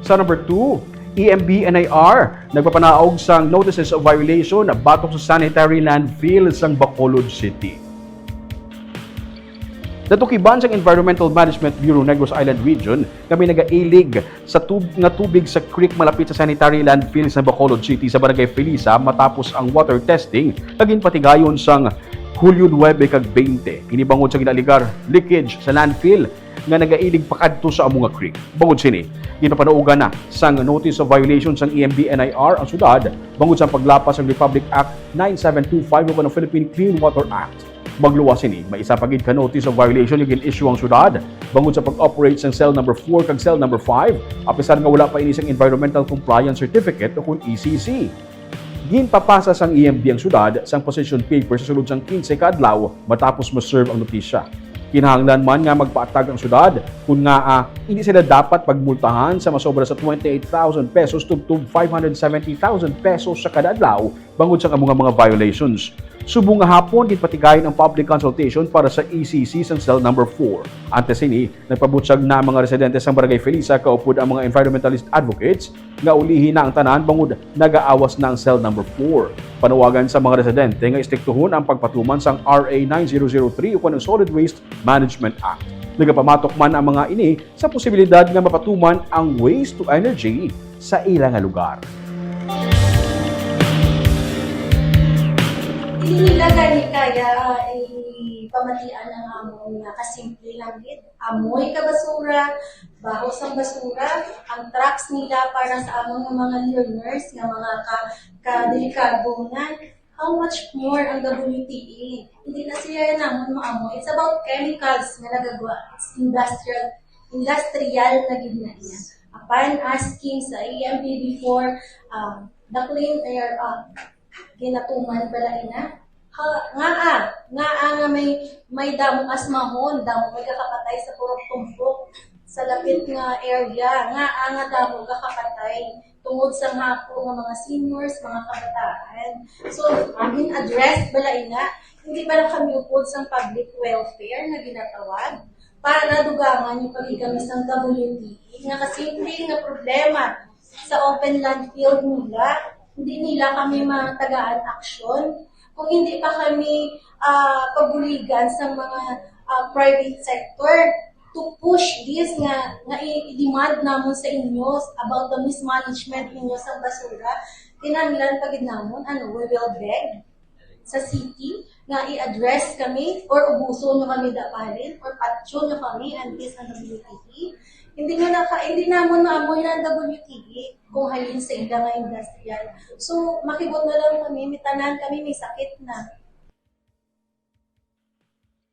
Sa number 2, EMB-NIR nagpapanaog sang notices of violation batok sa sanitary landfill sang Bacolod City. Natukiban sa Environmental Management Bureau Negros Island Region kami nag-ilig sa tubig sa creek malapit sa sanitary landfill sa Bacolod City sa Barangay Felisa matapos ang water testing naging patigayon sang Hulyo 9 kag 20. Inibangod sa ginaligar leakage sa landfill nga nagailig pakadto sa amunga creek. Bangod sini, ginapanaugan na sang notice of violation sang EMB-NIR ang syudad bangod sa paglapas ng Republic Act 9725 o ng Philippine Clean Water Act. Magluwas ini, may isa pagid ka notice of violation yung issue ang syudad bangod sa pag-operate sang cell number 4 kag cell number 5 apisar nga wala pa ini sang Environmental Compliance Certificate o kung ECC. Ginpapasa sang EMB ang syudad sang position paper sa sulod sang 15 ka adlaw matapos ma-serve ang notisya. Kinahanglan man nga magpaatag ang syudad kung nga hindi sila dapat pagmultahan sa masobra sa 28,000 pesos tubtub 570,000 pesos sa kada adlaw bangod sa mga violations. Subong nga hapon gipatigayon ang public consultation para sa ECC sang cell number 4. Antes ini, nagpabutsag na mga residente sang Barangay Felisa kaupod ang mga environmentalist advocates nga ulihin na ang tanan bangod nagaawas na ang cell number 4. Panawagan sa mga residente nga istriktuhon ang pagpatuman sang RA 9003 o ng Solid Waste Management Act. Nagapamatok man ang mga ini sa posibilidad nga mapatuman ang waste to energy sa ilang lugar. Hindi nila gani kaya pamatian ng amon nga kasimple lang gid. Amoy ka basura, bahos ang basura, ang trucks nila para sa among mga learners nga mga kadelikado nga. How much more ang WTE? Hindi na siya namon maamoy. It's about chemicals nga nagagawa. It's industrial na gid na niya. Upon asking sa EMB before the clean air ginatuman pala ina nga may damong asmahon, damong may kakapatay sa purok tumpok sa lapit nga area, nga damong kakapatay tungod sa hapo ng mga seniors, mga kabataan. So, address bala ina, hindi pala kami upod sa public welfare na ginatawag para nadugangan yung pagigamis ng WTE nga kasimple nga problema sa open landfill nila. Hindi nila kami matagaan aksyon. Kung hindi pa kami paguligan sa mga private sector to push this nga i-demand namon sa inyo about the mismanagement ninyo sa basura, kinahanglan pagid namon we will beg sa city nga i-address kami or ubuso nyo kami daparin or patyo nyo kami and this ang WTE. Hindi namon maamoy na ang WTE kung halin sa ila nga industrial. So, makibot na lang kami, may tanan kami, may sakit na.